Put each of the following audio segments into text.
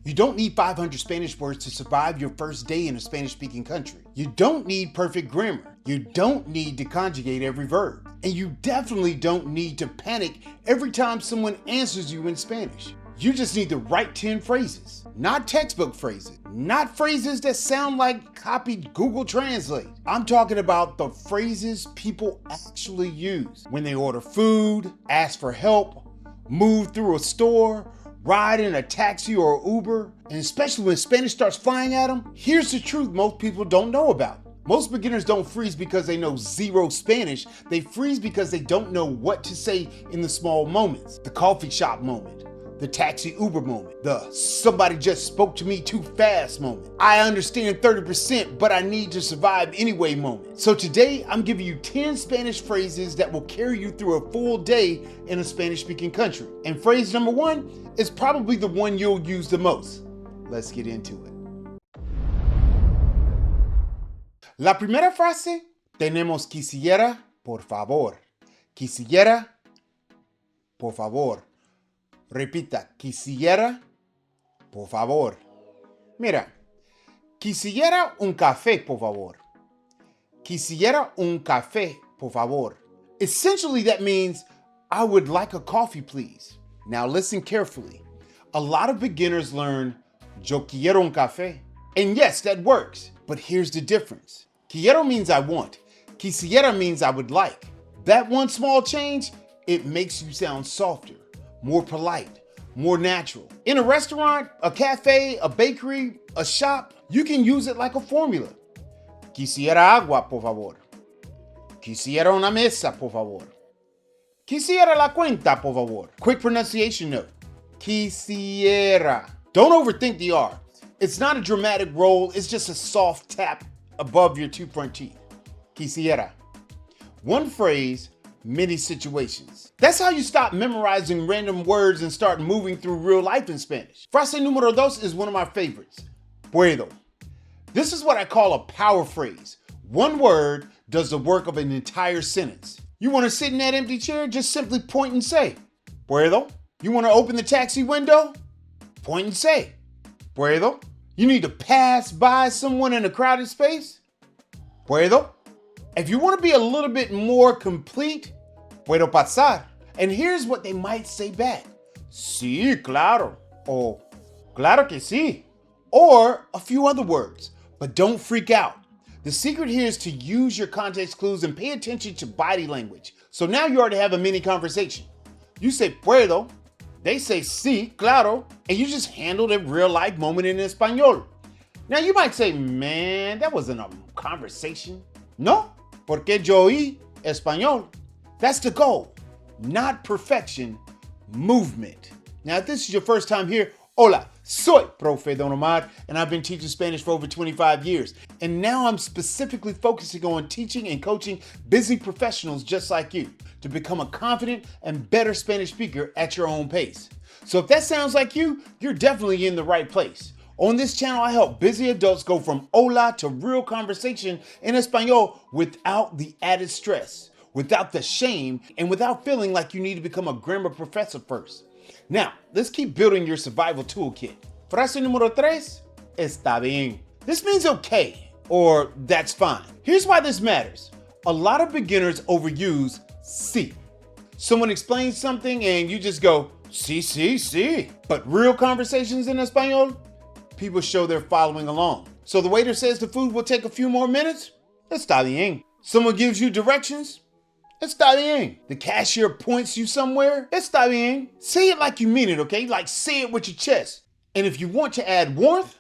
You don't need 500 Spanish words to survive your first day in a Spanish-speaking country. You don't need perfect grammar. You don't need to conjugate every verb. And you definitely don't need to panic every time someone answers you in Spanish. You just need the right 10 phrases, not textbook phrases, not phrases that sound like copied Google Translate. I'm talking about the phrases people actually use when they order food, ask for help, move through a store, ride in a taxi or Uber, and especially when Spanish starts flying at them. Here's the truth most people don't know about. Most beginners don't freeze because they know zero Spanish. They freeze because they don't know what to say in the small moments. The coffee shop moment, the taxi Uber moment, the somebody just spoke to me too fast moment. I understand 30%, but I need to survive anyway moment. So today I'm giving you 10 Spanish phrases that will carry you through a full day in a Spanish-speaking country. And phrase number 1 is probably the one you'll use the most. Let's get into it. La primera frase, tenemos quisiera, por favor. Quisiera, por favor. Repita, quisiera, por favor. Mira, quisiera un café, por favor. Quisiera un café, por favor. Essentially, that means, I would like a coffee, please. Now listen carefully. A lot of beginners learn, yo quiero un café. And yes, that works, but here's the difference. Quiero means I want. Quisiera means I would like. That one small change, it makes you sound softer, more polite, more natural. In a restaurant, a cafe, a bakery, a shop, you can use it like a formula. Quisiera agua, por favor. Quisiera una mesa, por favor. Quisiera la cuenta, por favor. Quick pronunciation note. Quisiera. Don't overthink the R. It's not a dramatic roll, it's just a soft tap above your two front teeth. Quisiera. One phrase, many situations. That's how you stop memorizing random words and start moving through real life in Spanish. Frase número 2 is one of my favorites. Puedo. This is what I call a power phrase. One word does the work of an entire sentence. You want to sit in that empty chair? Just simply point and say, Puedo. You want to open the taxi window? Point and say, Puedo. You need to pass by someone in a crowded space? Puedo. If you want to be a little bit more complete, puedo pasar. And here's what they might say back. Sí, claro. Or claro que sí. Or a few other words. But don't freak out. The secret here is to use your context clues and pay attention to body language. So now you already have a mini conversation. You say puedo. They say sí, claro, and you just handled a real life moment in Espanol. Now you might say, man, that wasn't a conversation. No, porque yo oí Español. That's the goal, not perfection, movement. Now if this is your first time here, hola, soy Profe Don Omar, and I've been teaching Spanish for over 25 years. And now I'm specifically focusing on teaching and coaching busy professionals just like you to become a confident and better Spanish speaker at your own pace. So if that sounds like you, you're definitely in the right place. On this channel, I help busy adults go from hola to real conversation in Espanol without the added stress, without the shame, and without feeling like you need to become a grammar professor first. Now, let's keep building your survival toolkit. Frase número 3, está bien. This means okay, or that's fine. Here's why this matters. A lot of beginners overuse sí. Someone explains something and you just go, sí, sí, sí. But real conversations in Espanol, people show they're following along. So the waiter says the food will take a few more minutes, está bien. Someone gives you directions, está bien. The cashier points you somewhere, está bien. Say it like you mean it, okay? Like say it with your chest. And if you want to add warmth,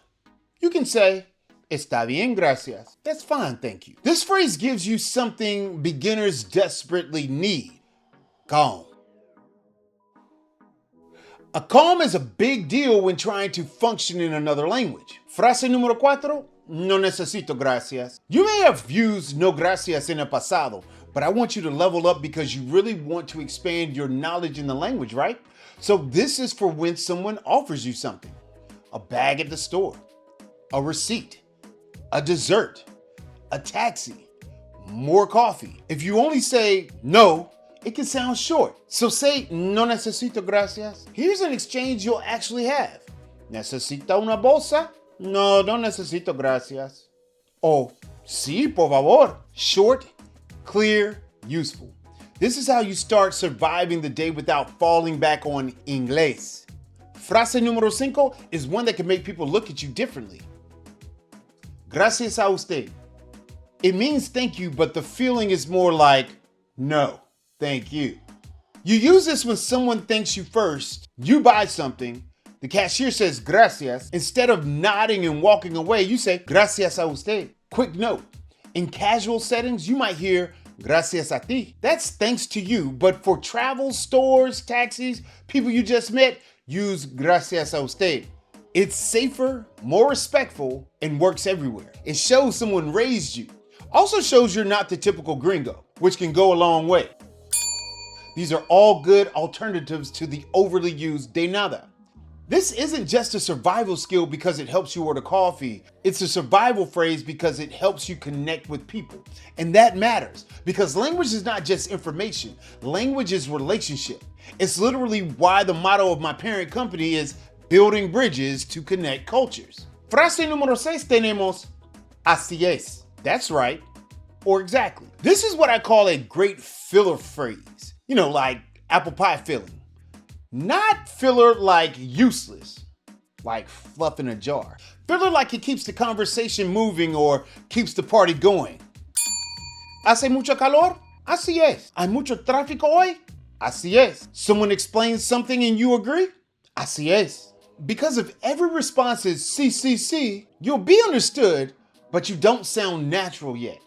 you can say, está bien, gracias. That's fine, thank you. This phrase gives you something beginners desperately need. Calm. A calm is a big deal when trying to function in another language. Frase número 4, no necesito gracias. You may have used no gracias in el pasado, but I want you to level up because you really want to expand your knowledge in the language, right? So this is for when someone offers you something. A bag at the store, a receipt, a dessert, a taxi, more coffee. If you only say no, it can sound short. So say no necesito gracias. Here's an exchange you'll actually have. ¿Necesita una bolsa? No, no necesito, gracias. O, sí, por favor. Short, clear, useful. This is how you start surviving the day without falling back on inglés. Frase número 5 is one that can make people look at you differently. Gracias a usted. It means thank you, but the feeling is more like, no, thank you. You use this when someone thanks you first, you buy something, the cashier says gracias. Instead of nodding and walking away, you say gracias a usted. Quick note, in casual settings, you might hear gracias a ti. That's thanks to you, but for travel, stores, taxis, people you just met, use gracias a usted. It's safer, more respectful, and works everywhere. It shows someone raised you. Also shows you're not the typical gringo, which can go a long way. These are all good alternatives to the overly used de nada. This isn't just a survival skill because it helps you order coffee. It's a survival phrase because it helps you connect with people. And that matters because language is not just information. Language is relationship. It's literally why the motto of my parent company is building bridges to connect cultures. Frase número 6 tenemos así es. That's right. Or exactly. This is what I call a great filler phrase. You know, like apple pie filling. Not filler like useless, like fluff in a jar. Filler like it keeps the conversation moving or keeps the party going. ¿Hace mucho calor? Así es. ¿Hay mucho tráfico hoy? Así es. Someone explains something and you agree? Así es. Because if every response is sí, you'll be understood, but you don't sound natural yet.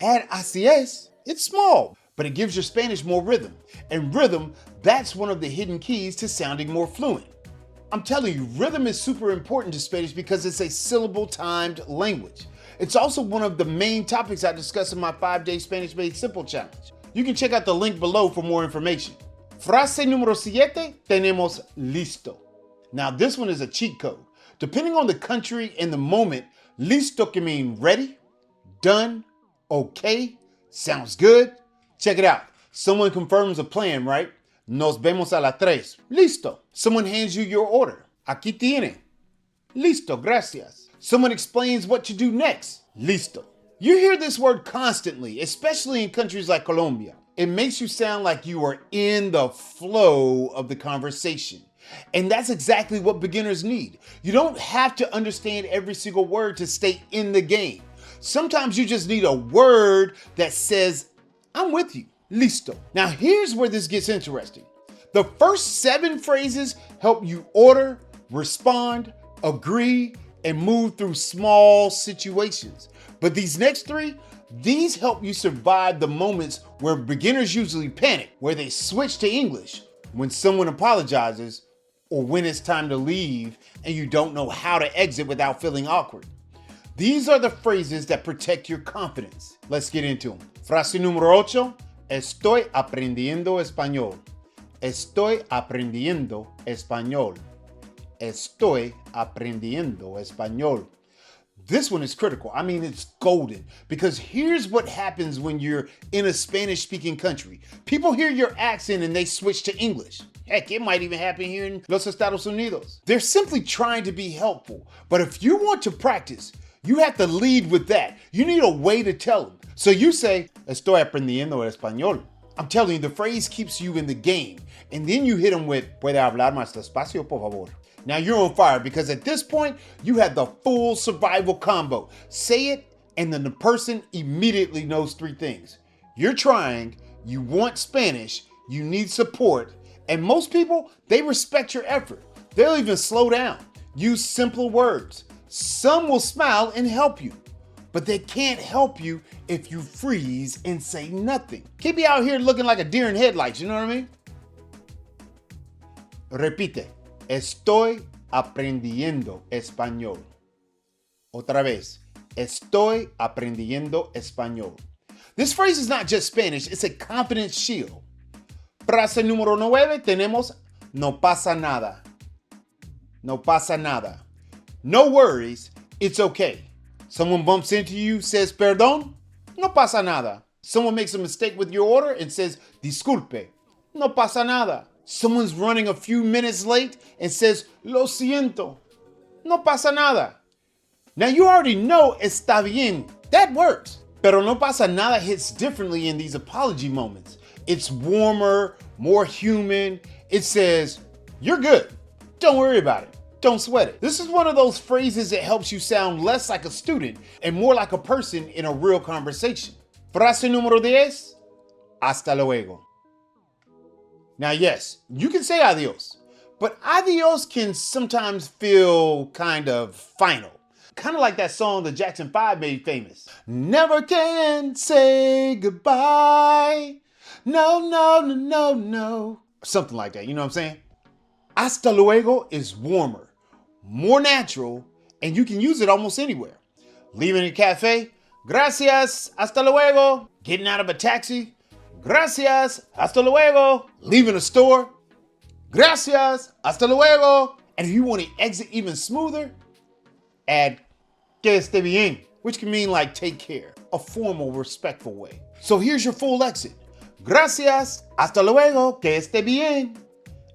Add así es. It's small, but it gives your Spanish more rhythm. And rhythm, that's one of the hidden keys to sounding more fluent. I'm telling you, rhythm is super important to Spanish because it's a syllable-timed language. It's also one of the main topics I discuss in my 5-day Spanish Made Simple challenge. You can check out the link below for more information. Frase número 7, tenemos listo. Now this one is a cheat code. Depending on the country and the moment, listo can mean ready, done, okay, sounds good. Check it out. Someone confirms a plan, right? Nos vemos a las 3. Listo. Someone hands you your order. Aquí tiene. Listo, gracias. Someone explains what to do next. Listo. You hear this word constantly, especially in countries like Colombia. It makes you sound like you are in the flow of the conversation. And that's exactly what beginners need. You don't have to understand every single word to stay in the game. Sometimes you just need a word that says, I'm with you. Listo. Now here's where this gets interesting. The first 7 phrases help you order, respond, agree, and move through small situations. But these next 3, these help you survive the moments where beginners usually panic, where they switch to English, when someone apologizes, or when it's time to leave and you don't know how to exit without feeling awkward. These are the phrases that protect your confidence. Let's get into them. Frase número 8, estoy aprendiendo español. Estoy aprendiendo español. Estoy aprendiendo español. This one is critical. I mean, it's golden because here's what happens when you're in a Spanish-speaking country. People hear your accent and they switch to English. Heck, it might even happen here in Los Estados Unidos. They're simply trying to be helpful. But if you want to practice, you have to lead with that. You need a way to tell them. So you say, estoy aprendiendo español. I'm telling you, the phrase keeps you in the game. And then you hit them with, puede hablar más despacio, por favor. Now you're on fire because at this point, you have the full survival combo. Say it, and then the person immediately knows 3 things. You're trying, you want Spanish, you need support, and most people, they respect your effort. They'll even slow down, use simpler words. Some will smile and help you, but they can't help you if you freeze and say nothing. Keep you out here looking like a deer in headlights, you know what I mean? Repite. Estoy aprendiendo español. Otra vez. Estoy aprendiendo español. This phrase is not just Spanish, it's a confidence shield. Frase número 9 tenemos no pasa nada. No pasa nada. No worries, it's okay. Someone bumps into you, says perdón, no pasa nada. Someone makes a mistake with your order and says disculpe, no pasa nada. Someone's running a few minutes late and says lo siento, No pasa nada. Now you already know está bien. That works. Pero no pasa nada hits differently in these apology moments. It's warmer, more human. It says, you're good. Don't worry about it. Don't sweat it. This is one of those phrases that helps you sound less like a student and more like a person in a real conversation. Frase número 10, hasta luego. Now, yes, you can say adios, but adios can sometimes feel kind of final. Kind of like that song the Jackson 5 made famous. Never can say goodbye. No, no, no, no, no. Something like that, you know what I'm saying? Hasta luego is warmer, more natural, and you can use it almost anywhere. Leaving a cafe, gracias, hasta luego. Getting out of a taxi, gracias, hasta luego. Leaving a store, gracias, hasta luego. And if you want to exit even smoother, add que esté bien, which can mean like take care, a formal, respectful way. So here's your full exit. Gracias, hasta luego, que esté bien.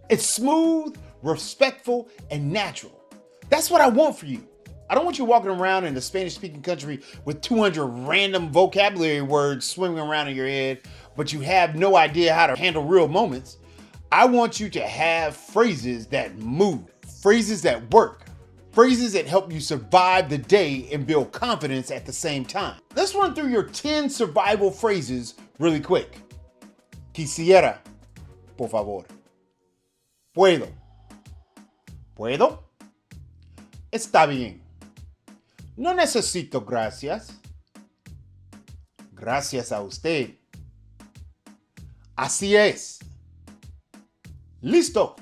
It's smooth, respectful, and natural. That's what I want for you. I don't want you walking around in a Spanish-speaking country with 200 random vocabulary words swimming around in your head, but you have no idea how to handle real moments. I want you to have phrases that move, phrases that work, phrases that help you survive the day and build confidence at the same time. Let's run through your 10 survival phrases really quick. Quisiera, por favor. Puedo. ¿Puedo? Está bien. No necesito gracias. Gracias a usted. Así es. Listo.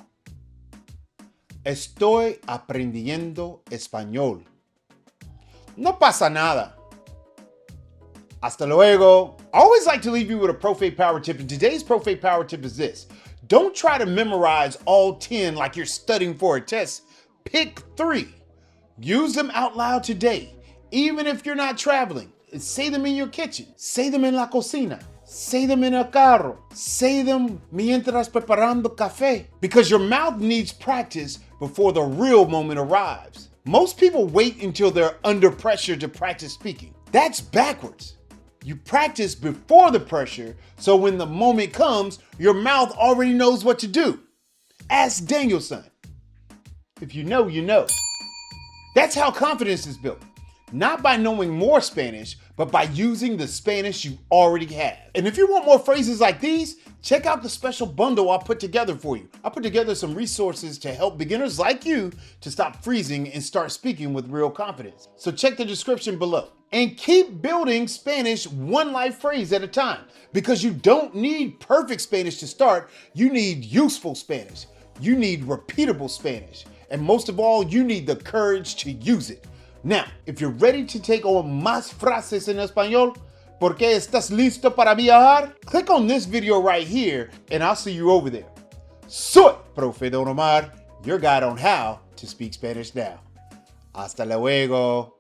Estoy aprendiendo español. No pasa nada. Hasta luego. I always like to leave you with a Pro-Faith Power tip, and today's Pro-Faith Power tip is this. Don't try to memorize all 10 like you're studying for a test. Pick 3. Use them out loud today, even if you're not traveling. Say them in your kitchen. Say them in la cocina. Say them in el carro. Say them mientras preparando café. Because your mouth needs practice before the real moment arrives. Most people wait until they're under pressure to practice speaking. That's backwards. You practice before the pressure, so when the moment comes, your mouth already knows what to do. Ask Danielson. If you know, you know. That's how confidence is built. Not by knowing more Spanish, but by using the Spanish you already have. And if you want more phrases like these, check out the special bundle I put together for you. I put together some resources to help beginners like you to stop freezing and start speaking with real confidence. So check the description below. And keep building Spanish one life phrase at a time, because you don't need perfect Spanish to start. You need useful Spanish. You need repeatable Spanish. And most of all, you need the courage to use it. Now, if you're ready to take on más frases en español, ¿por qué estás listo para viajar? Click on this video right here, and I'll see you over there. Soy Profe Don Omar, your guide on how to speak Spanish now. Hasta luego.